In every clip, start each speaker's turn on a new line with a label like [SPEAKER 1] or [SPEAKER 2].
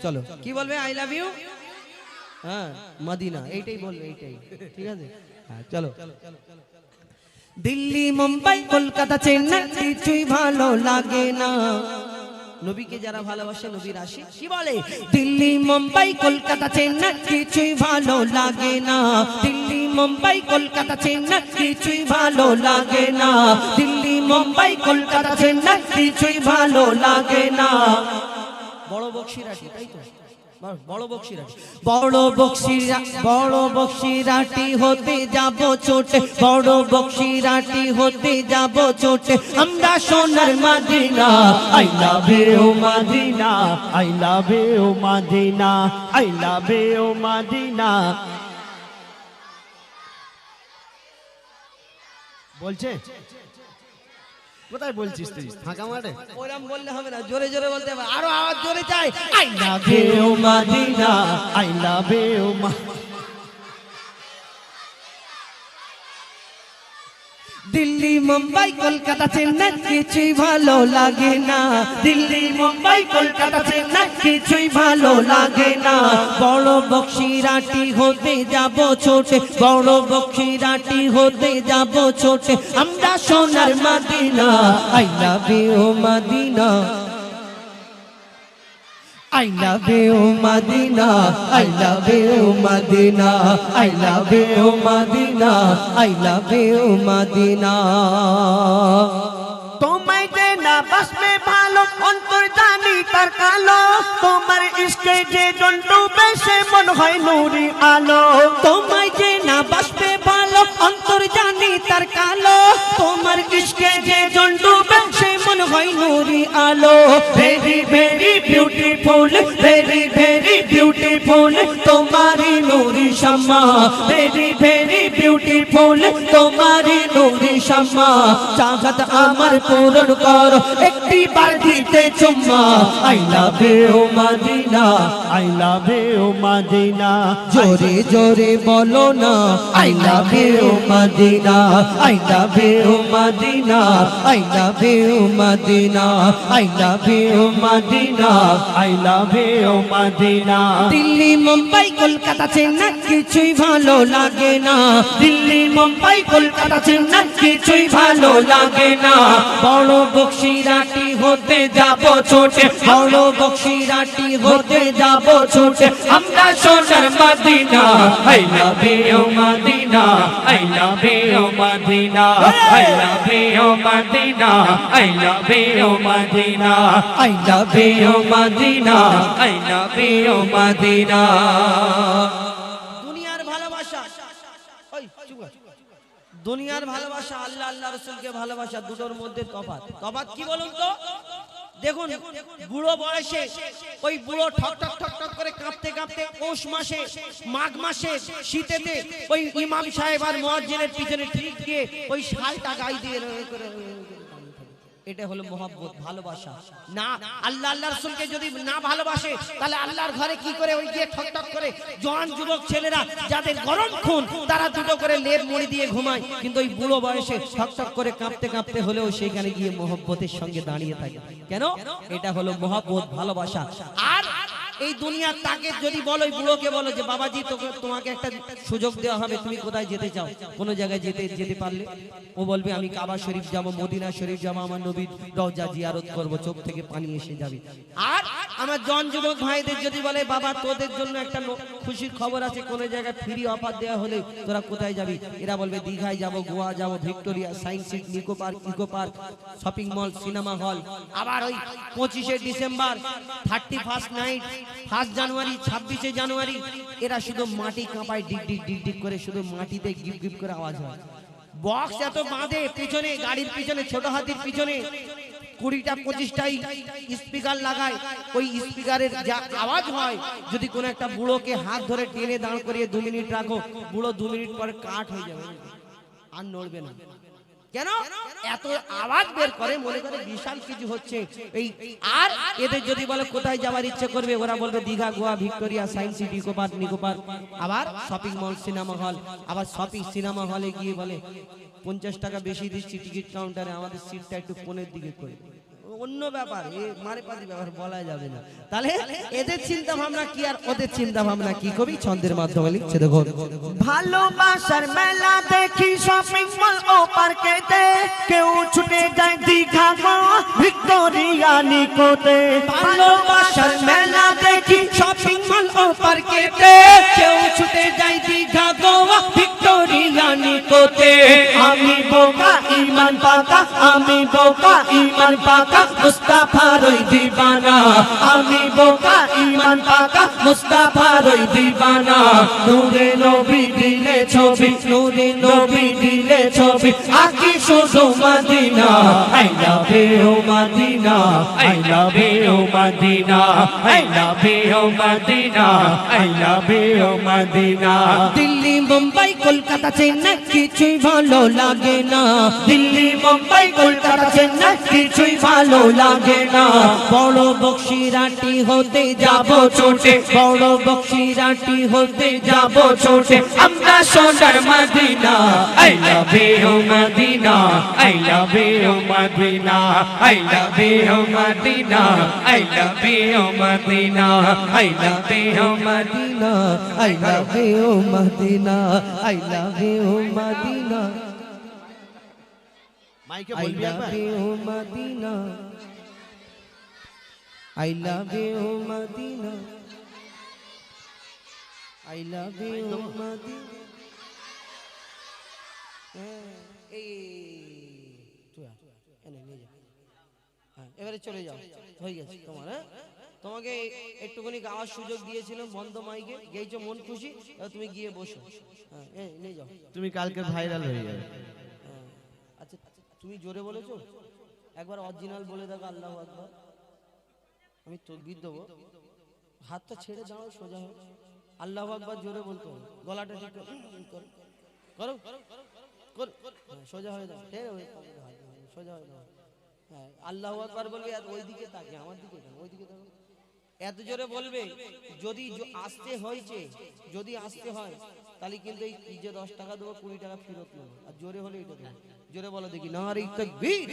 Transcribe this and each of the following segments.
[SPEAKER 1] চলো কি বলবে আই লাভ ইউ হ্যাঁ মদিনা এইটাই বলবে এইটাই ঠিক আছে হ্যাঁ চলো দিল্লি মুম্বাই কলকাতা চেন্নাই কিছুই ভালো লাগে না নবীকে যারা ভালোবাসে নবীর আশিক কি বলে দিল্লি মুম্বাই কলকাতা চেন্নাই কিছুই ভালো লাগে না দিল্লি মুম্বাই কলকাতা চেন্নাই কিছুই ভালো লাগে না দিল্লি মুম্বাই কলকাতা চেন্নাই কিছুই ভালো লাগে না বড় বক্সিরাটি তাই তো বড় বক্সিরাটি হতে যাব ছোটে বড় বক্সিরাটি হতে যাব ছোটে আমরা সোনার Medina I love you Medina I love you Medina I love you Medina বলছে কোথায় বলছিস তুই ফাঁকা মাঠে ওরকম বললে হবে না জোরে জোরে বলতে হবে আরো আওয়াজ জোরে চাই I love you Medina I love you Delhi Mumbai Kolkata Chennai কিছুই ভালো লাগে না দিল্লি মুম্বাই কলকাতা চেন্নাই কিছুই ভালো লাগে না বড় বক্সিরাটি হতে যাব ছোটে বড় বক্সিরাটি হতে যাব ছোটে আমরা সোনার Medina I love you Medina I love you Madina I love you Madina I love you Madina I love you Madina তোমায় যে না বাসবে ভালো অন্তর জানি তার কালো তোমার ইশকে যে জন্টু বেশে মন হয় নুরি আলো তোমায় যে না বাসবে ভালো অন্তর জানি তার কালো তোমার ইশকে যে জন্টু বেশে মন হয় নুরি আলো very very beautiful very very beautiful তোমারি নুরি শামা ভেরি ভেরি বিউটিফুল তোমারি নুরি শামা চাহত আমার পূরণ করো একটি বার দিতে চুম্মা I love you Medina I love you Medina জোরে জোরে বলো না I love you Medina I love you Medina I love you Medina I love you Medina I love you Medina Delhi Mumbai Kolkata Chennai কিছুই ভালো লাগে না দিল্লি মুম্বাই কলকাতা চেন্নাই কিছুই ভালো লাগে না বড় বক্সিরাটি হতে যাব ছোটে বড় বক্সিরাটি হতে যাব ছোটে আমরা সোনার Medina I love you Medina I love you Medina I love you Medina I love you Medina I love you Medina I love you Medina দুনিয়ার ভালোবাসা ওই চুপ দুনিয়ার ভালোবাসা আল্লাহ আল্লাহ রাসূলকে ভালোবাসা দুটোর মধ্যে তফাৎ কি বলুন তো দেখুন বুড়ো বয়সে ওই বুড়ো ঠক ঠক ঠক ঠক করে কাঁপতে কাঁপতে পৌষ মাসে মাঘ মাসে শীতেতে ওই ইমাম সাহেব আর মুয়াজ্জিনের পিছনে ঠিক দিয়ে ওই শালটা গায়ে দিয়ে করে এটা হলো মহব্বত ভালোবাসা না আল্লাহ আল্লাহ রাসূলকে যদি না ভালোবাসে তাহলে আল্লাহর ঘরে কি করে ওই যে ঠক ঠক করে জওয়ান যুবক ছেলেরা যাদের গরম খুন তারা দুটো করে লেপ মুড়ি দিয়ে ঘুমায় কিন্তু ওই বুড়ো বয়সে ঠক ঠক করে কাঁপতে কাঁপতে হলেও সেখানে গিয়ে মহব্বতের সঙ্গে দাঁড়িয়ে থাকে কেন এটা হলো মহব্বত ভালোবাসা আর এই দুনিয়ার তাকে যদি বলো বুড়োকে বলো যে বাবাজি তোমাকে একটা সুযোগ দেওয়া হবে তুমি কোথায় যেতে চাও কোন জায়গায় যেতে পারলে ও বলবে আমি কাবা শরীফ যাব মদিনা শরীফ যাব আমার নবীর রওজা জিয়ারত করব চোখ থেকে পানি এসে যাবে আর আমার জন যুবক ভাইদের যদি বলে বাবা তোদের জন্য একটা খুশির খবর আছে কোন জায়গায় ফ্রি অফার দেওয়া হলে তোরা কোথায় যাবি এরা বলবে দীঘায় যাব গোয়া যাব Victoria science city Nicco park shopping mall cinema hall আবার ওই 25শে ডিসেম্বর 31st নাইট 1 জানুয়ারি 26শে জানুয়ারি এরা শুধু মাটি কাঁপায় ডিগ ডিগ ডিগ ডিগ করে শুধু মাটিতে গিপ গিপ করে আওয়াজ হয় বক্স এত বাঁধে পিছনে গাড়ির পিছনে ছোট হাতির পিছনে 20টা 25টাই স্পিকার লাগায় ওই স্পিকারের যা আওয়াজ হয় যদি কোনো একটা বুড়োকে হাত ধরে টেনে দাঁড় করিয়ে 2 মিনিট রাখো বুড়ো 2 মিনিট পরে কাট হয়ে যাবে আর নড়বে না কেন এত আওয়াজ বের করে মনে করে বিশাল কিছু হচ্ছে এই আর এদের যদি বলে কোথায় যাওয়ার ইচ্ছে করবে ওরা বলবে Digha Goa Victoria science city Nicco park আবার শপিং মল সিনেমা হল আবার শপিং সিনেমা হলে গিয়ে বলে 50 টাকা বেশি দিচ্ছি টিকিট কাউন্টারে আমাদের সিটটা একটু কোণের দিকে করে অন্য ব্যাপার, এ মারে পাতি ব্যাপার বলা যাবে না। তাহলে এদের চিন্তা ভাবনা কি আর ওদের চিন্তা ভাবনা কি, কবি ছন্দের মাধ্যমে লিখছে দেখো।
[SPEAKER 2] ভালোবাসার মেলা দেখি শপিং মল ও পার্কেতে, কেউ ছুটে যায় দীঘা গোয়া ভিক্টোরিয়া নিকোতে।
[SPEAKER 1] ভালোবাসার মেলা দেখি শপিং মল ও পার্কেতে, কেউ ছুটে যায় দীঘা গোয়া ভিক্টোরিয়া নিকোতে।
[SPEAKER 2] আমি বোকা ঈমান পাকা, আমি বোকা ঈমান পাকা, মুস্তাফার ওই দিবানা। আমি বোকা ঈমান পাকা, মুস্তাফার ওই দিবানা। নূরে নবী দিলে ছবি, নূরে নবী দিলে ছবি, আকি শুধু Medina. I love you Medina, I love you Medina, I love you Medina, I love you Medina.
[SPEAKER 1] Delhi Mumbai Kolkata Chennai কিছুই ভালো লাগে না,
[SPEAKER 2] দিল্লি মুম্বাই কলকাতা চেন্নাই কিছুই ভালো লাগে না।
[SPEAKER 1] বড় বক্সিরাটি হতে যাব ছোটে, বড় বক্সিরাটি হতে যাব
[SPEAKER 2] ছোটে আমরা সোনার Medina. I love you Medina, I love you Medina, I love you Medina, I love you Medina, I love you Medina,
[SPEAKER 1] I love you Medina, I love you Medina,
[SPEAKER 2] মাইকে
[SPEAKER 1] I
[SPEAKER 2] বলবি একবার।
[SPEAKER 1] love you Medina, I love you Medina, I love you Medina. এই তুই আয়, এনে নিয়ে যা। হ্যাঁ, এবারে চলে যাও, হয়ে গেছে তোমার। হ্যাঁ, তোমাকে একটুখানি গাওয়ার সুযোগ দিয়েছিলাম বন্ধ মাইকে, গেয়েছো মন খুশি, এবার তুমি গিয়ে বসো। হ্যাঁ, এই নিয়ে যাও।
[SPEAKER 2] তুমি কালকে ভাইরাল হয়ে যাবে।
[SPEAKER 1] হ্যাঁ, আচ্ছা তুমি জোরে বলেছো, একবার অরিজিনাল বলে দেখো আল্লাহু আকবার। আমি তাকবীর দেবো, হাতটা ছেড়ে দাও, সোজা হও, আল্লাহু আকবার জোরে বলতে হবে, গলাটা ঠিক করো, করো করো, হ্যাঁ, সোজা হয়ে যাও, সোজা হয়ে যাও। হ্যাঁ, আল্লাহু আকবার বলবে, আর ওইদিকে তাকে, আমার দিকে কেন, ওইদিকে তাকে, এত জোরে বলবে। যদি আসতে হয়েছে, যদি আসতে হয় তাহলে কিন্তু এই যে 10 টাকা দেবো 20 টাকা ফেরত নেবো, আর জোরে হলে এটা দেবো। জোরে বলো দেখি, নারে তাকবীর।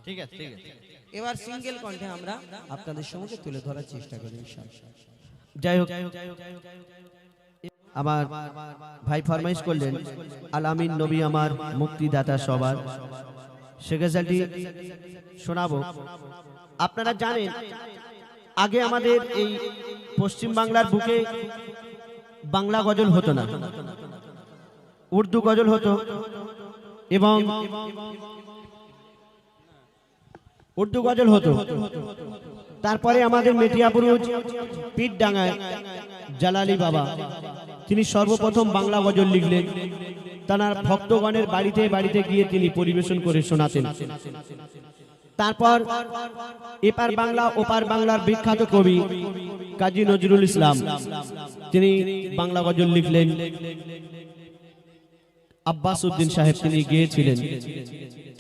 [SPEAKER 2] ঠিক আছে, ঠিক আছে।
[SPEAKER 1] এবার সিঙ্গেল কণ্ঠে আমরা আপনাদের সঙ্গে তুলে ধরার চেষ্টা করি ইনশাআল্লাহ।
[SPEAKER 2] যাই হোক, আমার ভাই ফরমাইশ করলেন আল আমিন নবী আমার মুক্তিদাতা সবার, সে গজলটি শোনাবো। আপনারা জানেন আগে আমাদের এই পশ্চিম বাংলার বুকে বাংলা গজল হতো না, উর্দু গজল হতো, এবং উর্দু গজল হতো। তারপরে আমাদের মেটিয়াপুরুজ পীরডাঙ্গায় জালালি বাবা, তিনি সর্বপ্রথম বাংলা গজল লিখলেন। তার ভক্তগণের বাড়িতে বাড়িতে গিয়ে তিনি পরিবেশন করে শোনাতেন। তারপর এপার বাংলা ওপার বাংলার বিখ্যাত কবি কাজী নজরুল ইসলাম, তিনি বাংলা গজল লিখলেন। আব্বাস উদ্দিন সাহেব তিনি গেয়েছিলেন।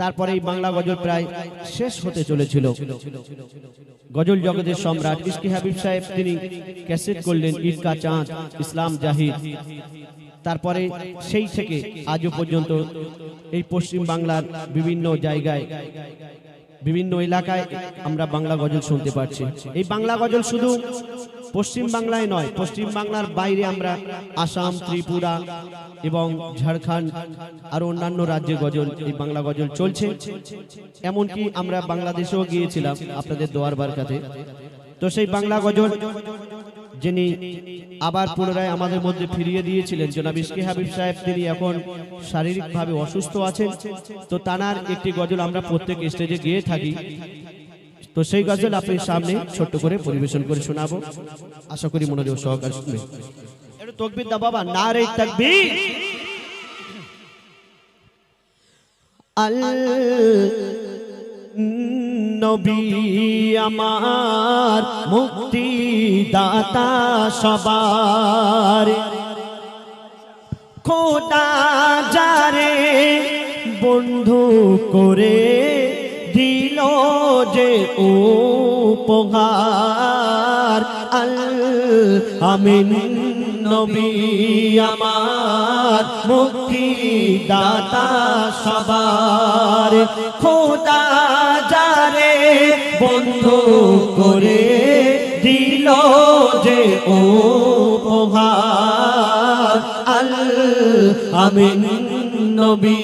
[SPEAKER 2] তারপরে এই বাংলা গজল প্রায় শেষ হতে চলেছিল। গজল জগতের সম্রাট ইশকে হাবিব সাহেব তিনি ক্যাসেট করলেন ঈদ কা চাঁদ, ইসলাম জাহিদ। তারপরে সেই থেকে আজও পর্যন্ত এই পশ্চিম বাংলার বিভিন্ন জায়গায় বিভিন্ন এলাকায় আমরা বাংলা গজল শুনতে পাচ্ছি। এই বাংলা গজল শুধু পশ্চিম বাংলায় নয়, পশ্চিম বাংলার বাইরে আমরা আসাম, ত্রিপুরা এবং ঝাড়খণ্ড আরো অন্যান্য রাজ্যে গজল, এই বাংলা গজল চলছে। এমনকি আমরা বাংলাদেশেও গিয়েছিলাম আপনাদের দোয়ার বারকাতে। তো সেই বাংলা গজল যিনি আবার পুনরায় আমাদের মধ্যে ফিরিয়ে দিয়েছিলেন জনাব ইশকে হাবিব সাহেব, তিনি এখন শারীরিকভাবে অসুস্থ আছেন। তো তানার একটি গজল আমরা প্রত্যেক স্টেজে গিয়ে থাকি। তো সেই গজল আপনার সামনে ছোট্ট করে পরিবেশন করে শোনাবো, আশা করি মনোযোগ সহকারে শুনবেন। একটু তাকবীর দাও বাবা, নারে তাকবীর। আল নবী আমার মুক্তিদাতা সবার, খোদা যারে বন্ধু করে দিল যে উপহার। আল আমিন নবী আমার মুক্তিদাতা সবার, খোদা বন্ধু করে দিল যে উপহার আল আমিন নবী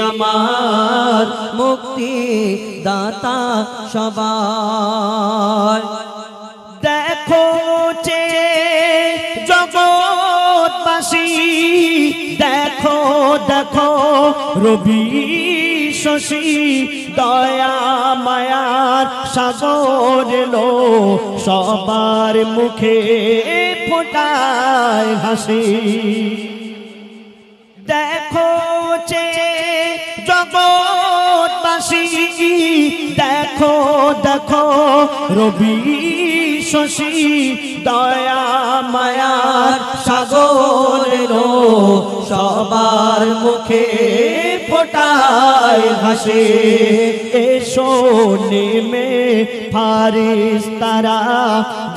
[SPEAKER 2] আমার
[SPEAKER 1] মুক্তি দাতা সবার।
[SPEAKER 2] দেখো যে জগৎবাসী দেখো দেখো রবি শশী দয়া মায়ার সাগর এলো সবার মুখে ফোটায় হাসি। দেখো যে জগৎবাসী দেখো দেখো রবি শশী দয়া মায়ার সাগর এলো সবার মুখে ফোটায় হাসে। এসো নেমে ফারিস্তারা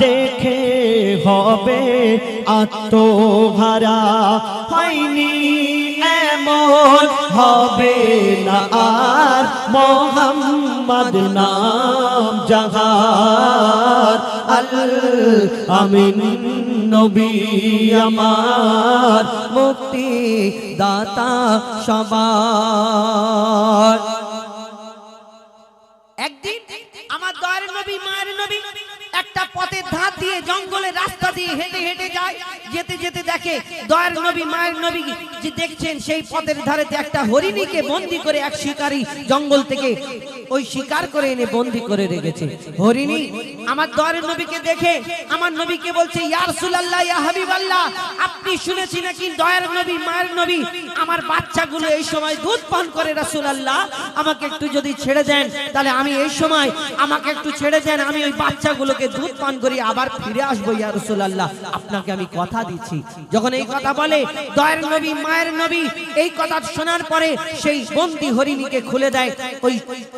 [SPEAKER 2] দেখে হবে আত্মহারা হয়নি এমন হবে না আর মোহাম্মদ নাম জাহার আল আমিন নবী আমার
[SPEAKER 1] মুক্তি দাতা সবার। একদিন আমার দয়ার নবী মায়ের নবী একটা পথের ধার দিয়ে জঙ্গলে রাস্তা দিয়ে হেঁটে হেঁটে যায়। যেতে যেতে দেখে দয়ার নবী মায়ের নবী যে দেখছেন সেই পথের ধারেতে একটা হরিণীকে বন্দি করে এক শিকারী জঙ্গল থেকে ওই শিকার করে এনে বন্দি করে রেখেছে। হরিণী আমার দয়ার নবীকে দেখে আমার নবীকে বলছে, ইয়া রাসূলুল্লাহ, ইয়া হাবিবাল্লাহ, আপনি শুনেছি নাকি দয়ার নবী মায়ের নবী আমার বাচ্চাগুলো এই সময় দুধ পান করে, রাসূলুল্লাহ আমাকে একটু যদি ছেড়ে দেন তাহলে আমি এই সময় আমাকে একটু ছেড়ে দেন, আমি ওই বাচ্চাগুলোকে দুধ পান করি আবার ফিরে আসবো ইয়া রাসূলুল্লাহ, আপনাকে আমি কথা দিচ্ছি। যখন এই কথা বলে দয়ার নবী মায়ের নবী এই কথা শোনার পরে সেই বন্দি হরিণীকে খুলে দেয়। ওই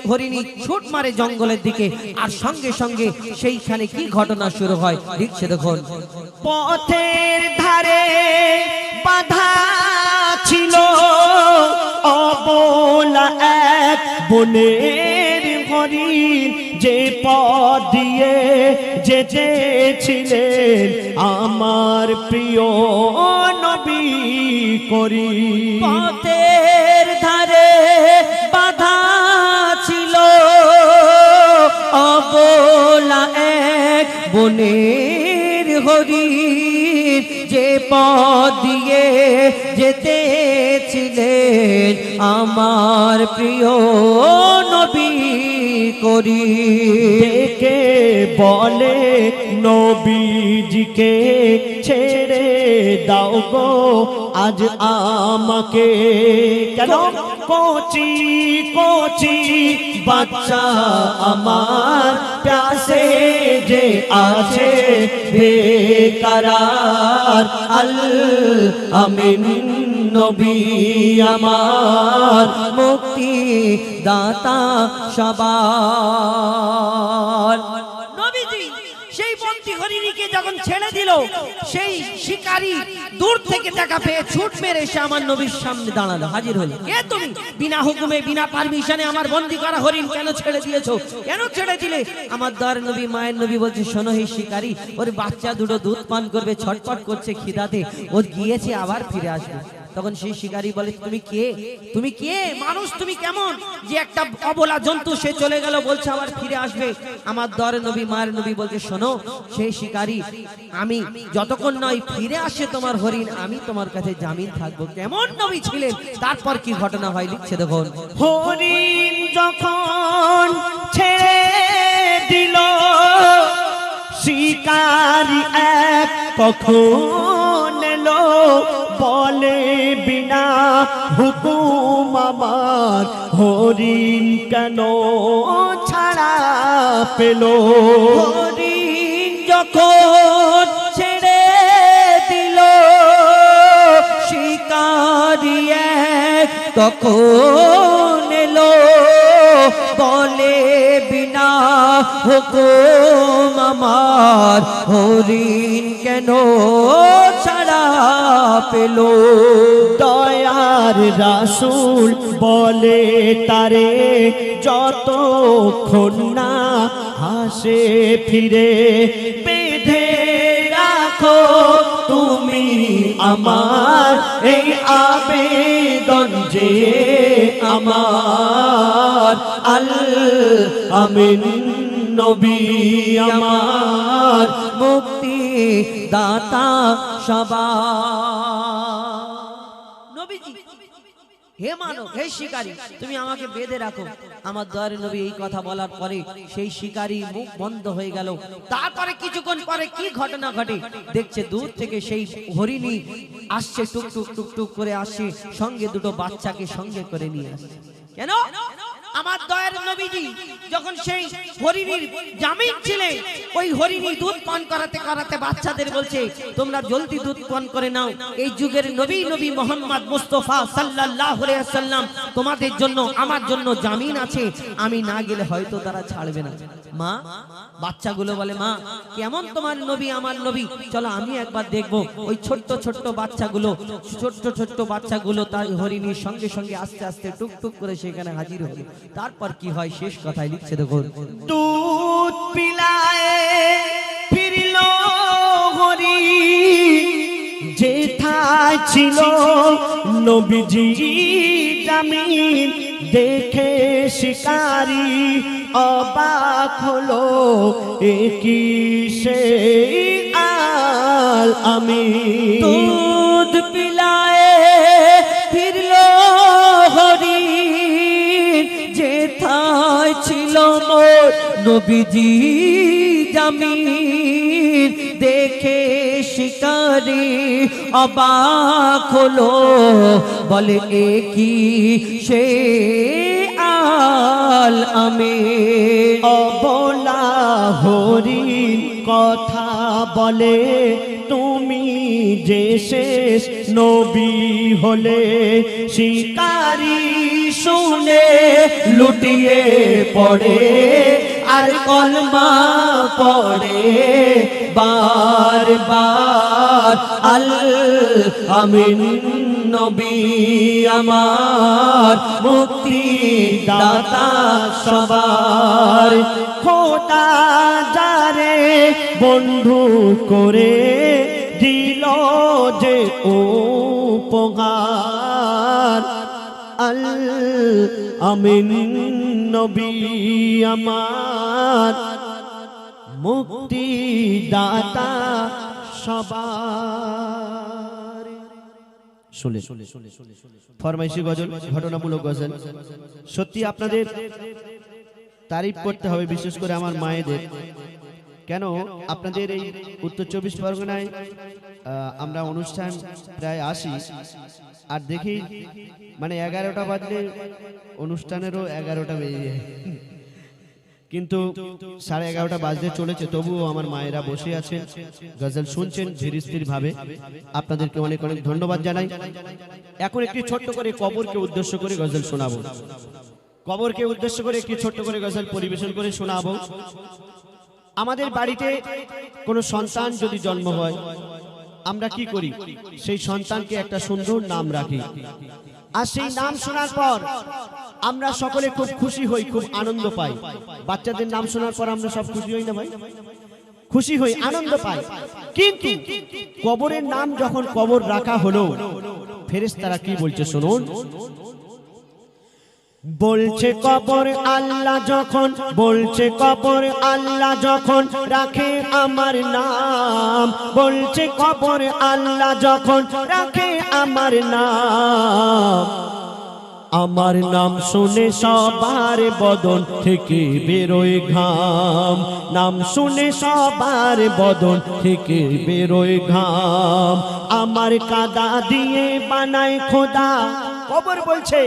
[SPEAKER 1] হরিণী ছুট মারে জঙ্গলের দিকে আর সঙ্গে সঙ্গে সেইখানে কি ঘটনা শুরু হয় দেখছে দেখুন।
[SPEAKER 2] পথের ধারে বাধা ছিল অবলা এক বনের হরিণ যে পথ দিয়ে যেতেছিলেন আমার প্রিয় নবী করিম।
[SPEAKER 1] পথের ধারে বাধা ছিল অবলা এক বনের হরিণ যে পথ দিয়ে যেতেছিলেন আমার প্রিয় নবী করিম।
[SPEAKER 2] ডেকে বলে নবীজিকে ছেড়ে দাও গো আজ আমাকে। কেন? কোচি কোচি বাচ্চা আমার প্যাসে যে আছে বেকরার আল আমিন নবী আমার
[SPEAKER 1] মুক্তি দাতা সবার। নবীজি সেই বন্দি হরিণীকে যখন ছেড়ে দিল সেই শিকারী দূর থেকে দেখা পেয়ে ছুট মেরে এসে আমার নবীর সামনে দাঁড়ালো, হাজির হলো। কে তুমি? বিনা হুকুমে বিনা পারমিশনে আমার বন্দি করা হরিণ কেন ছেড়ে দিয়েছো? কেন ছেড়ে দিলে? আমার দয়ার নবী মায়ের নবী বলছে, শোনো হে শিকারী, ওর বাচ্চা দুটো দুধ পান করবে, ছটফট করছে খিদাতে, ও গিয়েছে আবার ফিরে আসবে। তখন সেই শিকারী বলে, তুমি কে? তুমি কে? মানুষ তুমি কেমন যে একটা অবলা জন্তু সে চলে গেল বলছে আবার ফিরে আসবে? আমার দয়ার নবী মায়ের নবী বলছে, শোনো সেই শিকারী, আমি যতক্ষণ নয় ফিরে আসে তোমার হরিণ আমি তোমার কাছে জামিন থাকবো। কেমন নবী ছিলেন, তারপর কি ঘটনা হয় লিখছে দেখুন।
[SPEAKER 2] হরিণ যখন ছেড়ে দিল শিকারি এক কখন এলো বলে বিনা হুকুম আমার হরিণ কেন ছাড়া পেল।
[SPEAKER 1] হরিণ যখন ছেড়ে দিল শিকারী এক তখন এলো বলে বিনা হুকুম আমার হরিণ কেন ছাড়া পেল।
[SPEAKER 2] দয়ার রাসূল বলে তারে যতক্ষণ না হাসে ফিরে বেঁধে রাখো তুমি আমার এই আবেদন যে আমার আল আমিন নবী আমার
[SPEAKER 1] মুক্তি দাতা সবার নবীজি। হে মানব, হে শিকারী, তুমি আমাকে বেঁধে রাখো। আমার দয়ার নবী এই কথা বলার পরে সেই শিকারী মুখ বন্ধ হয়ে গেল। তারপরে কিছুক্ষণ পরে কি ঘটনা ঘটে, দেখছে দূর থেকে সেই হরিণী আসছে, টুক টুক টুক টুক করে আসছে, সঙ্গে দুটো বাচ্চাকে সঙ্গে করে নিয়ে আসছে। কেন? আমার দয়ার নবীজি যখন সেই হরিণীর জামিন ছিলেন, ওই হরিণী দুধ পান করাতে করাতে বাচ্চাদের বলছে, তোমরা জলদি দুধ পান করে নাও। এই যুগের নবী নবী মোহাম্মদ মুস্তাফা সাল্লাল্লাহু আলাইহি ওয়াসাল্লাম তোমাদের জন্য আমার জন্য জামিন আছে, আমি না গেলে হয়তো তারা ছাড়বে না। মা, বাচ্চাগুলো বলে, মা কেমন তোমার নবী আমার নবী, চলো আমি একবার দেখবো। ওই ছোট্ট ছোট্ট বাচ্চাগুলো তার হরিণীর সঙ্গে সঙ্গে আস্তে আস্তে টুক টুক করে সেখানে হাজির হলো। তারপর কি হয় শেষ কথায় লিখছে দেখুন,
[SPEAKER 2] দুধ পিলায় ফিরল হরিণ যেথায় ছিল নবীজি জামিন দেখে শিকারী অবাক হলো, একই সেই আল আমিন।
[SPEAKER 1] দুধ পিলায় ফিরলো হরিণ যেথায় ছিল মোর নবীজি জামিন দেখে শিকারী অবাক হলো, বলে একই সে আল আমিন।
[SPEAKER 2] অবলা হরিণ কথা বলে, তুমি যে শেষ নবী হলে। শিকারী শুনে লুটিয়ে পড়ে আর কলমা পড়ে বারবার, আল আমিন নবী আমার মুক্তি দাতা সবার। খোদা যারে বন্ধু করে দিল যে উপহার, আল আমিন নবী আমার মুক্তি দাতা সবার। শুনে ফরমাইশি গজল, ঘটনামূলক গজল। সত্যি আপনাদের তারিফ করতে হবে, বিশেষ করে আমার মায়েদের। কেন আপনাদের এই উত্তর 24 পরগনায় আমরা অনুষ্ঠান প্রায় আসি আর দেখি মানে 11টা বাজলে অনুষ্ঠানেরও 11টা বেজে যায়, কিন্তু 11:30 বাজতে চলেছে, তবুও আমার মায়েরা বসে আছেন, গজল শুনছেন ধীর স্থির ভাবে। আপনাদেরকে অনেক অনেক ধন্যবাদ জানাই। এখন একটি ছোট্ট করে কবরকে উদ্দেশ্য করে গজল শোনাবো। কবরকে উদ্দেশ্য করে একটি ছোট্ট করে গজল পরিবেশন করে শোনাবো। আমাদের বাড়িতে কোনো সন্তান যদি জন্ম হয়, আমরা কি করি? সেই সন্তানকে একটা সুন্দর নাম রাখি, আর সেই নাম শোনার পর আমরা সকলে খুব খুশি হই, খুব আনন্দ পাই। বাচ্চাদের নাম শোনার পর আমরা সব খুশি হই না ভাই? খুশি হই, আনন্দ পাই। কিন্তু কবরের নাম যখন কবর রাখা হলো, ফেরেশতারা কি বলছে শুনুন। বলছে কবর আল্লাহ যখন, বলছে কবর আল্লাহ যখন রাখে আমার নাম, বলছে কবর আল্লাহ যখন রাখে আমার নাম, আমার নাম শুনে সবার বদন থেকে বেরোয় ঘাম, নাম শুনে সবার বদন থেকে বেরোয় ঘাম। আমার কাদা দিয়ে বানায় খোদা, কবর বলছে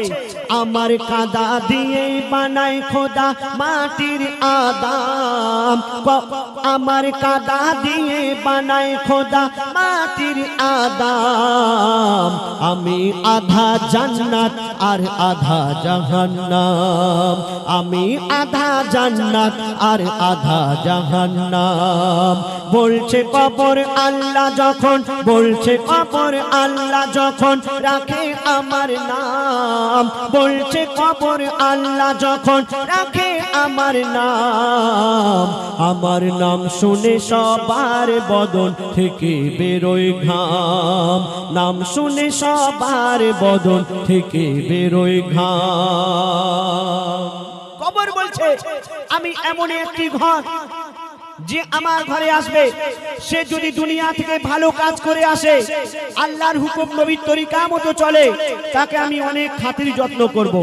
[SPEAKER 2] আমার কাদা দিয়ে বানায় খোদা মাটির আদাম, আমার কাদা দিয়ে বানায় খোদা মাটির আদাম। আমি আধা জান্নাত আর আধা জাহান্নাম, আমি আধা জান্নাত আর আধা জাহান্নাম। বলছে কবর আল্লাহ যখন, বলছে কবর আল্লাহ যখন রাখে আমার নাম, বলছে কবর আল্লাহ যখন রাখে আমার নাম শুনে সবার বদন থেকে বেরোয় ঘাম, নাম শুনে সবার বদন থেকে বেরোয় ঘাম। কবর বলছে আমি এমন একটি ঘর, যে আমার ঘরে আসবে সে যদি দুনিয়া থেকে ভালো কাজ করে আসে, আল্লাহর হুকুম নবীর তরিকা মতো চলে, তাকে আমি অনেক খাতির যত্ন করব।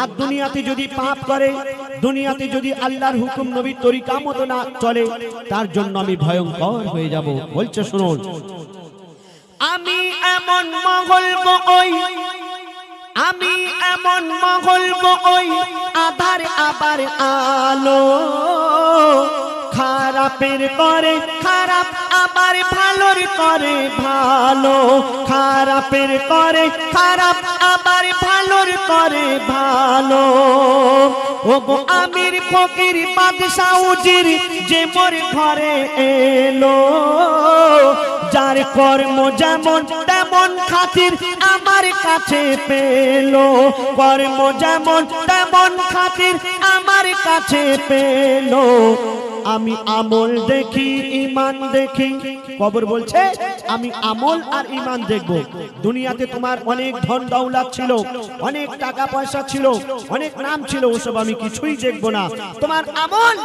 [SPEAKER 2] আর দুনিয়াতে যদি পাপ করে, দুনিয়াতে যদি আল্লাহর হুকুম নবীর তরিকা মতো না চলে, তার জন্য আমি ভয়ঙ্কর হয়ে যাব। বলছে শুনুন, আমি এমন মহল ওই, আমি এমন মহল ওই, আধার আবার আলো, খারাপের করে খারাপ আবার ভালোর করে ভালো, খারাপের করে খারাপ আবার ভালোর করে ভালো। ওগো আমির ফকির বাদশা উজির যে মোর ঘরে এলো, যার কর্ম যেমন তেমন খাতির আমার কাছে পেলো, কর্ম যেমন তেমন খাতির আমার কাছে পেলো। আমি আমল দেখি ঈমান দেখি, কবর বলছে আমি আমল আর ঈমান দেখব। দুনিয়াতে তোমার অনেক ধন দৌলত ছিল, অনেক টাকা পয়সা ছিল, অনেক নাম ছিল, ওসব আমি কিছুই দেখব না। তোমার আমল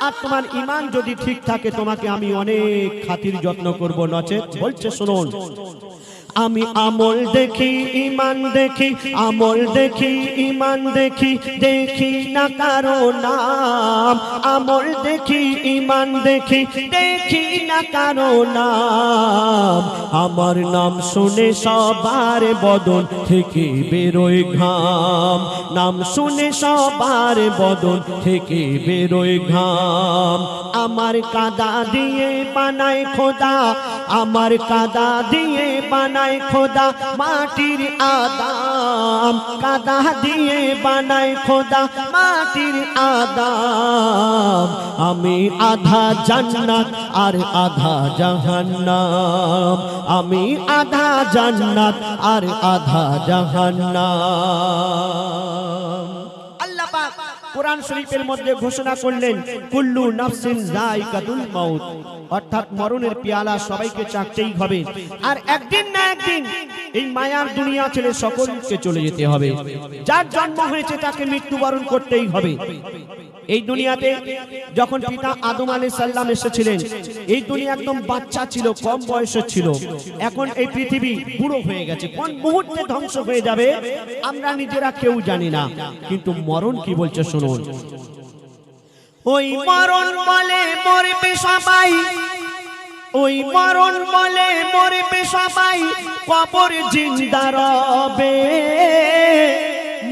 [SPEAKER 2] আর তোমার ঈমান যদি ঠিক থাকে, তোমাকে আমি অনেক খাতির যত্ন করব। নচেত বলছে শুনুন, আমি আমল দেখি ঈমান দেখি, আমল দেখি ঈমান দেখি, দেখি না কারো নাম, আমল দেখি ঈমান দেখি, দেখি না কারো নাম। আমার নাম শুনে সবার বদন থেকে বেরোয় ঘাম, নাম শুনে সবার বদন থেকে বেরোয় ঘাম। আমার কাদা দিয়ে বানায় খোদা, আমার কাদা দিয়ে বানায় খোদা মাটির আদাম, কাদা দিয়ে বানায় খোদা মাটির আদাম। আমি আধা জান্নাত আর আধা জাহান্নাম, আমি আধা জান্নাত আর আধা জাহান্নাম। আল্লাহ পাক কোরআন শরীফের মধ্যে ঘোষণা করলেন, কুল্লু নাফসিন যায়কাতুল মাউত, অর্থাৎ মরণের পেয়ালা সবাইকে চাকতেই হবে। আর একদিন না একদিন এই মায়ার দুনিয়া ছেড়ে সকলকে চলে যেতে হবে। যার জন্ম হয়েছে তাকে মৃত্যুবরণ করতেই হবে। এই দুনিয়াতে যখন পিতা আদম আলাইহিস সালাম এসেছিলেন, এই দুনিয়া একদম বাচ্চা ছিল, কম বয়সের ছিল। এখন এই পৃথিবী বুড়ো হয়ে গেছে, কোন মুহূর্তে ধ্বংস হয়ে যাবে আমরা নিজেরা কেউ জানি না। কিন্তু মরণ কি বলছে শুনুন, ওই মরণ বলে মরবে সবাই, ওই মরণ বলে মরবে সবাই, কবর জিন্দা রবে।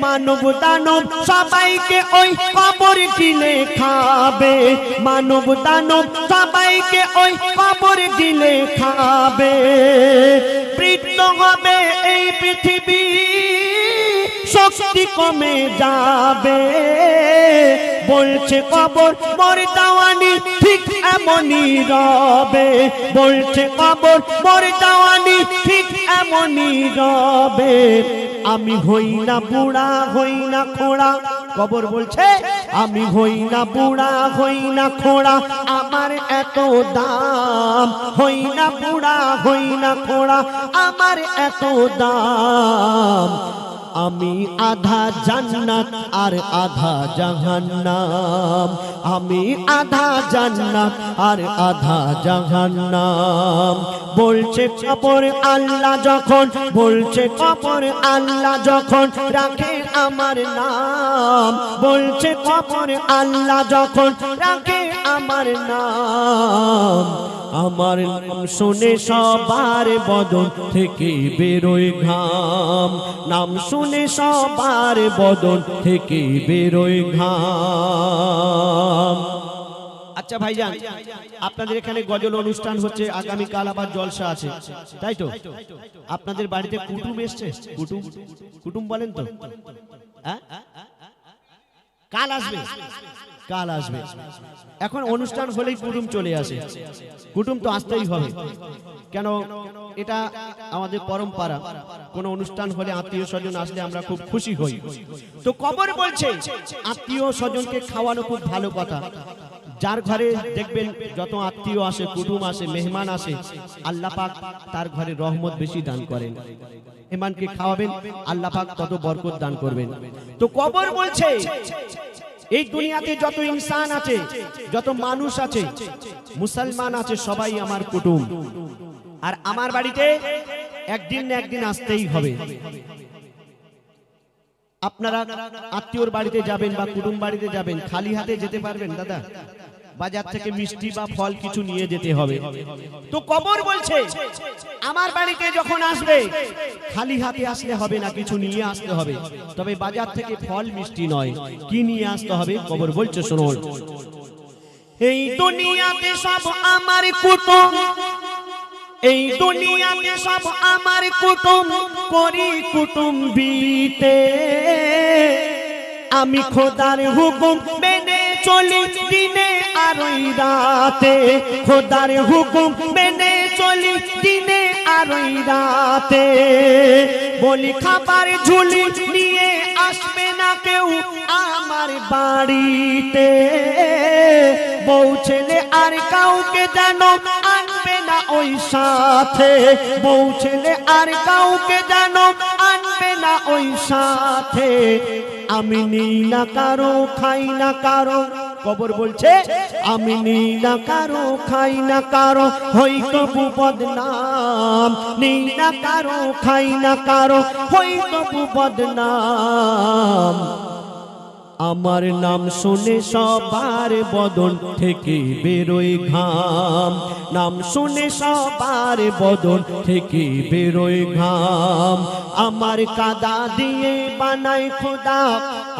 [SPEAKER 2] মানব দানব সবাইকে ওই কবর গিলে খাবে, মানব দানব সবাইকে ওই কবর গিলে খাবে। বৃদ্ধ হবে এই পৃথিবী, শক্তি কমে যাবে। বলছে কবর মোর দাওয়ানি ঠিক এমনই রবে, বলছে কবর মোর দাওয়ানি ঠিক এমনই রবে। আমি হই না বুড়া হই না খোড়া, কবর বলছে আমি হই না বুড়া হই না খোড়া, আমার এত দাম। হই না বুড়া হই না খোড়া, আমার এত দাম। আমি আধা জান্নাত আর আধা জাহান্নাম, আমি আধা জান্নাত আর আধা জাহান্নাম। বলছে কবর আল্লাহ যখন, বলছে কবর আল্লাহ যখন রাখে আমার নাম, বলছে কবর আল্লাহ যখন রাখে আমার নাম। আমার নাম শুনে সবার বদন থেকে বেরোয় ঘাম, নাম শুনে সবার বদন থেকে বেরোয় ঘাম। আচ্ছা ভাইজান, আপনাদের এখানে গজল অনুষ্ঠান হচ্ছে, আগামীকাল আবার জলসা আছে, তাই তো? আপনাদের বাড়িতে কুটুম এসছে? কুটুম কুটুম বলেন তো, হ্যাঁ? কাল আসবে, কাল আসবে। এখন অনুষ্ঠান হলেই কুটুম চলে আসে, কুটুম তো আসতেই হবে, কেন এটা আমাদের পরম্পরা। কোন অনুষ্ঠান হলে আত্মীয় স্বজন আসলে আমরা খুব খুশি হই। তো কবর বলছে আত্মীয় স্বজনকে খাওয়ানো খুব ভালো কথা। যার ঘরে দেখবেন যত আত্মীয় আসে, কুটুম আসে, মেহমান আসে, আল্লাহ পাক তার ঘরে রহমত বেশি দান করেন। মেহমানকে খাওয়াবেন, আল্লাহ পাক তত বরকত দান করবেন। তো কবর বলছে এই দুনিয়াতে যত ইনসান আছে, যত মানুষ আছে, মুসলমান আছে, সবাই আমার কুটুম। আর আমার বাড়িতে একদিন না একদিন আসতেই হবে। আপনারা আত্মীয়র বাড়িতে যাবেন বা কুটুম বাড়িতে যাবেন, খালি হাতে যেতে পারবেন দাদা? বাজার থেকে মিষ্টি বা ফল কিছু নিয়ে যেতে হবে। তো কবর বলছে আমার বাড়িতে যখন আসবে খালি হাতে আসলে হবে না, কিছু নিয়ে আসতে হবে। তবে বাজার থেকে ফল মিষ্টি নয়, কি নিয়ে আসতে হবে? কবর বলছে শুনুন, এই দুনিয়াতে সব আমার কুটুম, এই দুনিয়াতে সব আমার কুটুম, করি কুটুম্বিতে আমি খোদার হুকুম মেনে চলি দিনে আর ওই রাতে, খোদার হুকুম মেনে চলি দিনে আর ওই রাতে। বলি খাবার ঝুলি নিয়ে আসবে না কেউ আমার বাড়িতে, বউ ছেলে আর কাউকে যেন আনবে না ওই সাথে, বউ ছেলে আর কাউকে যেন আনবে না ওই সাথে। আমি নিই না কারো, খাই না কারো, কবর বলছে আমি নিই না কারো, খাই না কারো, হই তবু বদনাম। নিই না কারো, খাই না কারো, হই তবু বদনাম। আমার নাম শুনে সবার বদন থেকে বেরোয় ঘাম, নাম শুনে সবার বদন থেকে বেরোয় ঘাম। আমার কাদা দিয়ে বানায় খোদা,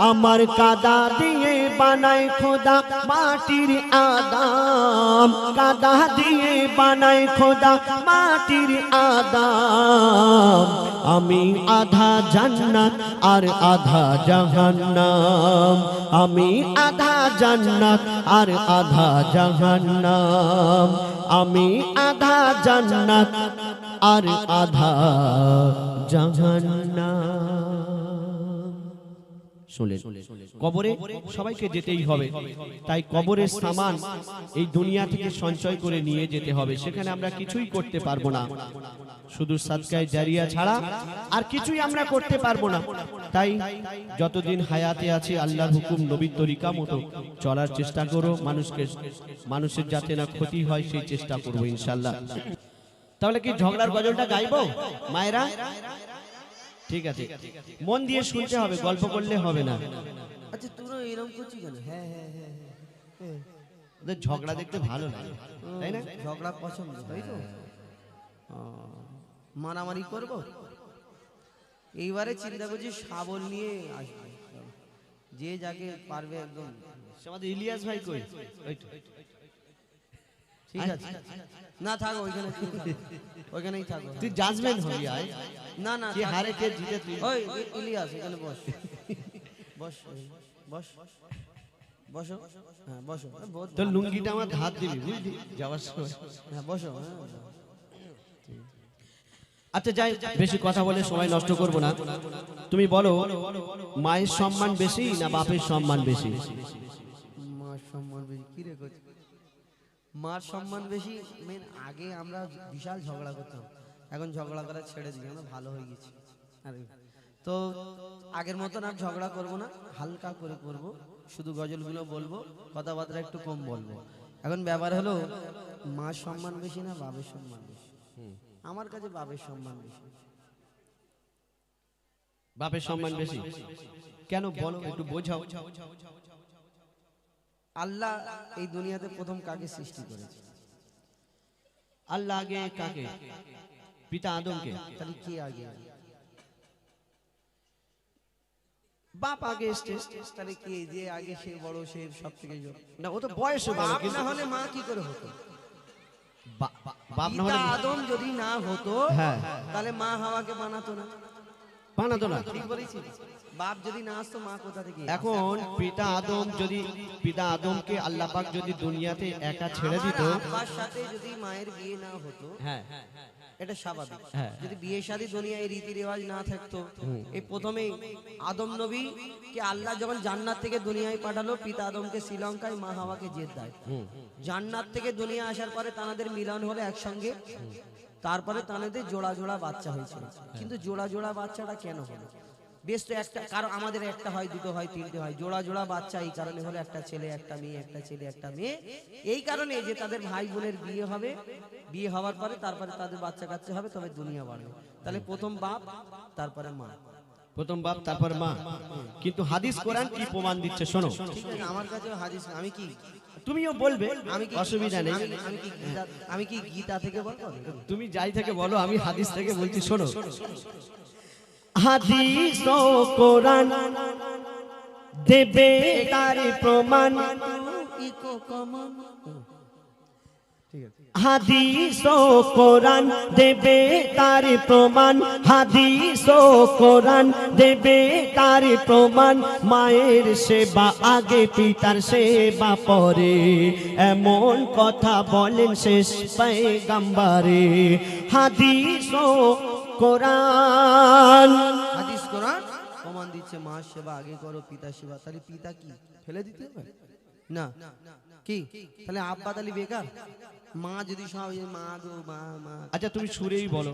[SPEAKER 2] আমার কাদা দিয়ে বানায় খোদা মাটির আদাম, কাদা দিয়ে বানায় খোদা মাটির আদাম। আমি আধা জান্নাত আর আধা জাহান্নাম, আমি আধা জান্নাত আর আধা জাহান্নাম, আমি আধা জান্নাত আর আধা জাহান্নাম। শুনলেন, কবরে সবাইকে যেতেই হবে, তাই কবরের সামান এই দুনিয়া থেকে সঞ্চয় করে নিয়ে যেতে হবে। সেখানে আমরা কিছুই করতে পারবো না, শুধু সাদকায়ে জারিয়া ছাড়া আর কিছুই আমরা করতে পারবো না। তাই যতদিন হায়াতে আছে আল্লাহর হুকুম নবীর তরিকা মতো চলার চেষ্টা করো, মানুষের যাতে না ক্ষতি হয় সেই চেষ্টা করবো ইনশাআল্লাহ। তাহলে কি ঝগড়ার গজলটা গাইবো মায়েরা? ঠিক আছে, মন দিয়ে শুনতে হবে, গল্প করলে হবে না।
[SPEAKER 1] আচ্ছা তোরা এরকম করছিস কেন? হ্যাঁ হ্যাঁ হ্যাঁ হ্যাঁ,
[SPEAKER 2] ওদের ঝগড়া দেখতে ভালো লাগে, তাই না?
[SPEAKER 1] ঝগড়া পছন্দ, তাই তো? মারামারি করব এইবারে চিন্তা করছি শাবল নিয়ে আসবে, যে যাকে পারবে একদম।
[SPEAKER 2] আমাদের ইলিয়াস ভাই কই?
[SPEAKER 1] ঠিক আছে, না থাকো ওইখানে, ওইখানেই থাকো।
[SPEAKER 2] তুই জাজমেন্ট হবি আয়।
[SPEAKER 1] না না,
[SPEAKER 2] কে হারে কে জিতে তুই।
[SPEAKER 1] ওই ইলিয়াস এখানে বস, বস বস বসো, হ্যাঁ বসো।
[SPEAKER 2] তোর লুঙ্গিটা আমার হাত দিবি বুঝলি যাওয়ার সময়।
[SPEAKER 1] হ্যাঁ বসো।
[SPEAKER 2] আচ্ছা যাই, বেশি কথা বলে সময় নষ্ট করব না। তুমি বলো, মায়ের সম্মান বেশি না বাপের সম্মান বেশি?
[SPEAKER 1] মার সম্মান বেশি। কি রে করছিস? মার সম্মান বেশি। মেন আগে আমরা বিশাল ঝগড়া করতাম, এখন ঝগড়া করা ছেড়ে দিই, আমরা ভালো হয়ে গেছি। তো আগের মতন আর ঝগড়া করব না, হালকা করে করব, শুধু গজলগুলো বলবো, কথাবার্তা একটু কম বলবো। এখন ব্যাপার হলো মার সম্মান বেশি না বাপের সম্মান বেশি? আমার কাছে বাপের সম্মান বেশি।
[SPEAKER 2] বাপের সম্মান বেশি কেন বলো, একটু বোঝাও।
[SPEAKER 1] আল্লাহ এই দুনিয়াতে প্রথম কাকে সৃষ্টি করেছে?
[SPEAKER 2] আল্লাহ আগে কাকে? পিতা আদমকে।
[SPEAKER 1] তাহলে কে আগে?
[SPEAKER 2] বাপ আগে এসছে।
[SPEAKER 1] তাহলে কে যে আগে সে বড়, সে সব থেকে
[SPEAKER 2] না, ও তো বয়সে বড়,
[SPEAKER 1] বাপ
[SPEAKER 2] কিন্তু
[SPEAKER 1] না হলে মা কি করে হতো?
[SPEAKER 2] বাপ না হলে
[SPEAKER 1] আদম যদি না হতো,
[SPEAKER 2] হ্যাঁ,
[SPEAKER 1] তাহলে মা হাওয়াকে বানাতো না।
[SPEAKER 2] বানাতো না।
[SPEAKER 1] ঠিক বলেছি। বাপ যদি না আসতো মা কোথা থেকে?
[SPEAKER 2] এখন পিতা আদমকে আল্লাহ পাক যদি দুনিয়াতে একা ছেড়ে দিত,
[SPEAKER 1] আমার আব্বার সাথে যদি মায়ের বিয়ে না হতো,
[SPEAKER 2] হ্যাঁ
[SPEAKER 1] এটা স্বাভাবিক।
[SPEAKER 2] হ্যাঁ।
[SPEAKER 1] যদি বিয়ে শাদী দুনিয়ায় রীতি রেওয়াজ না থাকতো, এই প্রথমেই আদম নবী কে আল্লাহ যখন জান্নাত থেকে দুনিয়ায় পাঠালো, পিতা আদমকে শ্রীলঙ্কায়, মা হাওয়াকে জেদ্দায়। জান্নাত থেকে দুনিয়া আসার পরে তাদের মিলন হলো একসঙ্গে, তারপরে তাদের জোড়া জোড়া বাচ্চা হয়েছিল। কিন্তু জোড়া জোড়া বাচ্চাটা কেন হলো? বেশ তো একটা, কারণ আমাদের একটা হয়, দুটো হয়, তিনটে হয়। জোড়া জোড়া বাচ্চা এই কারণে হলো, একটা ছেলে একটা মেয়ে, একটা ছেলে একটা মেয়ে। এই কারণে যে তাদের ভাই বোনের বিয়ে হবে, বিয়ে হওয়ার পরে তারপরে তাদের বাচ্চা কাচ্চা হবে, তবে দুনিয়া বাড়বে। তাহলে প্রথম বাপ, তারপরে মা।
[SPEAKER 2] প্রথম বাপ তারপর মা। কিন্তু হাদিস কোরআন কি প্রমাণ দিচ্ছে শোনো।
[SPEAKER 1] ঠিক আছে, আমার কাছে হাদিস, আমি কি,
[SPEAKER 2] তুমিও বলবে,
[SPEAKER 1] আমি কি
[SPEAKER 2] অসুবিধা নেই।
[SPEAKER 1] আমি কি গীতা থেকে বলবো?
[SPEAKER 2] তুমি যাই থেকে বলো, আমি হাদিস থেকে বলছি শোনো। হাদিস ও কোরআন দেবে তার প্রমাণ,
[SPEAKER 1] ইকো কমন।
[SPEAKER 2] হাদিস ও কোরআন দেবে তার প্রমাণ, হাদিস ও কোরআন দেবে তার প্রমাণ। মায়ের সেবা আগে, পিতার সেবা পরে, এমন কথা বলেন শেষ পয়গম্বরে। হাদিস ও কোরআন,
[SPEAKER 1] হাদিস কোরআন প্রমাণ দিচ্ছে মা সেবা আগে করো, পিতা সেবা। তাহলে পিতা কি ফেলে দিতে হবে? না। কি তাহলে আব্বা তাহলে বেকার? মা যদি সব মা গো মা মা।
[SPEAKER 2] আচ্ছা তুমি সুরেই বলো।